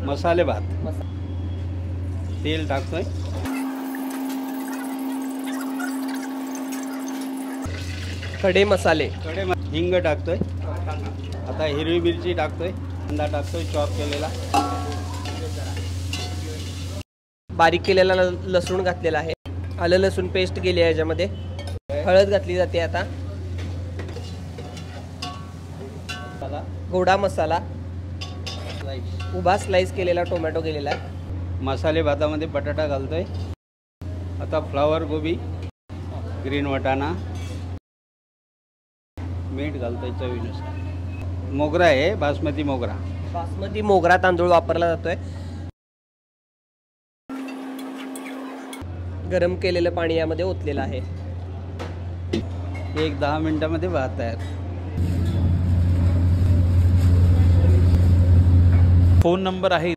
मसाले भात, तेल टाकतोय, खडे मसाले, हिंग टाकतोय, आता हिरवी मिरची टाकतोय, कांदा टाकतोय चॉप केलेला, बारीक केलेला लसूण घातलेला आहे, आलं लसूण पेस्ट केली आहे याच्यामध्ये, हळद घातली जाते आता, गोडा मसाला, उभा स्लाइस केलेला टोमॅटो केलेला आहे, मसाले भातामध्ये बटाटा घालतोय, आता फ्लावर गोबी, ग्रीन वटाणा, मीठ घालतोय चवीनुसार, मोगरा आहे बासमती मोगरा, बासमती मोगरा तांदूळ वापरला जातोय, गरम केलेलं पाणी यामध्ये ओतलेलं आहे, 10 मिनिटामध्ये भात तयार. फोन नंबर आहे